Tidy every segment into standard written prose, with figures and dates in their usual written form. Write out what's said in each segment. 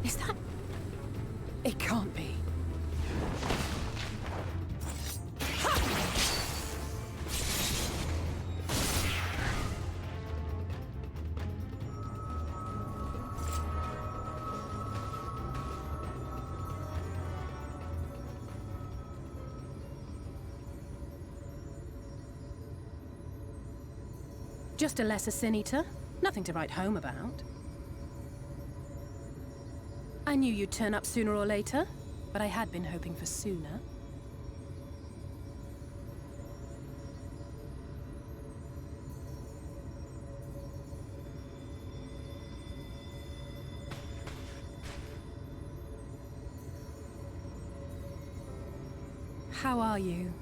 Is that... It can't be. Just a lesser sin eater. Nothing to write home about. I knew you'd turn up sooner or later, but I had been hoping for sooner. How are you?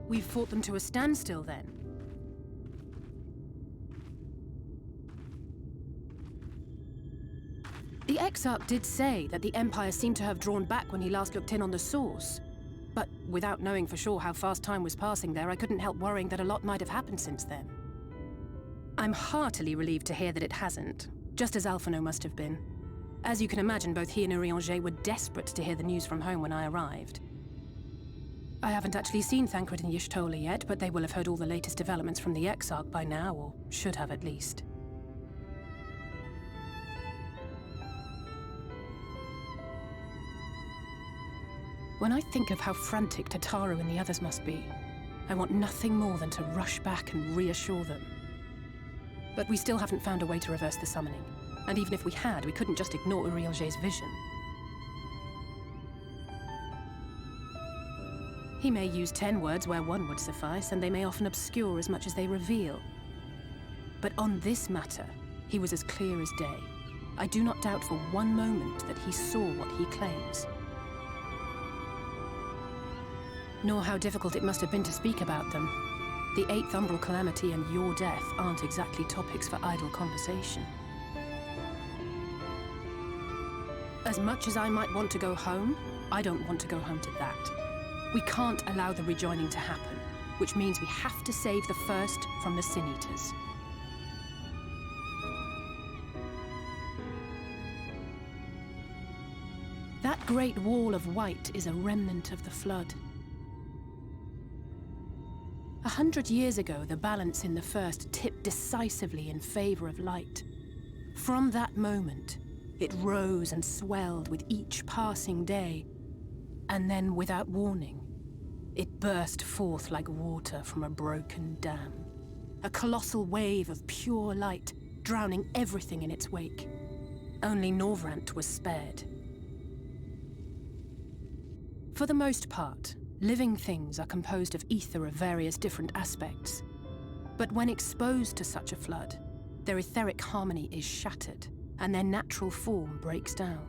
We've fought them to a standstill, then. The Exarch did say that the Empire seemed to have drawn back when he last looked in on the source. But without knowing for sure how fast time was passing there, I couldn't help worrying that a lot might have happened since then. I'm heartily relieved to hear that it hasn't, just as Alphino must have been. As you can imagine, both he and Urianger were desperate to hear the news from home when I arrived. I haven't actually seen Thancred and Y'shtola yet, but they will have heard all the latest developments from the Exarch by now, or should have at least. When I think of how frantic Tataru and the others must be, I want nothing more than to rush back and reassure them. But we still haven't found a way to reverse the summoning, and even if we had, we couldn't just ignore Urianger's vision. He may use 10 words where 1 would suffice, and they may often obscure as much as they reveal. But on this matter, he was as clear as day. I do not doubt for one moment that he saw what he claims. Nor how difficult it must have been to speak about them. The 8th Umbral Calamity and your death aren't exactly topics for idle conversation. As much as I might want to go home, I don't want to go home to that. We can't allow the rejoining to happen, which means we have to save the first from the Sin Eaters. That great wall of white is a remnant of the Flood. 100 years ago, the balance in the First tipped decisively in favor of light. From that moment, it rose and swelled with each passing day, and then, without warning, it burst forth like water from a broken dam. A colossal wave of pure light, drowning everything in its wake. Only Norvrant was spared. For the most part, living things are composed of ether of various different aspects. But when exposed to such a flood, their etheric harmony is shattered, and their natural form breaks down.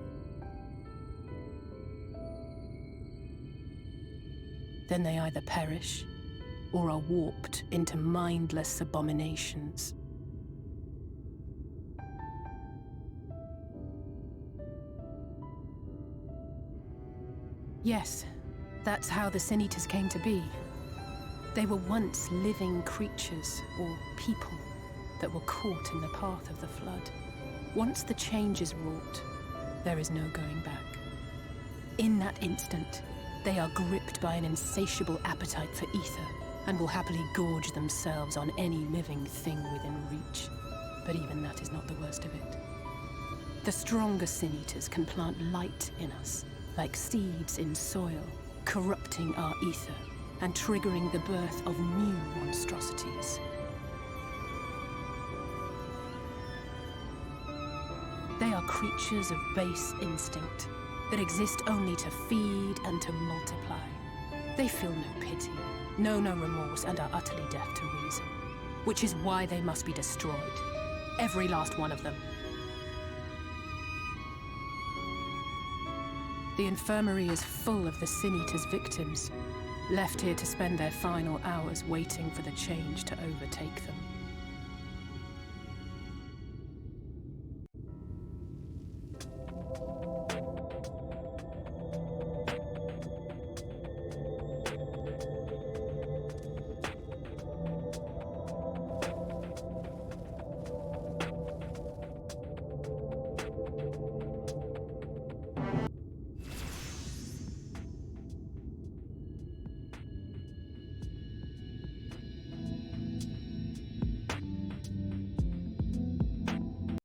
Then they either perish, or are warped into mindless abominations. Yes, that's how the Sin Eaters came to be. They were once living creatures, or people, that were caught in the path of the Flood. Once the change is wrought, there is no going back. In that instant, they are gripped by an insatiable appetite for ether, and will happily gorge themselves on any living thing within reach. But even that is not the worst of it. The stronger Sin Eaters can plant light in us, like seeds in soil, corrupting our ether, and triggering the birth of new monstrosities. They are creatures of base instinct, that exist only to feed and to multiply. They feel no pity, know no remorse, and are utterly deaf to reason. Which is why they must be destroyed. Every last one of them. The infirmary is full of the Sin Eaters' victims, left here to spend their final hours waiting for the change to overtake them.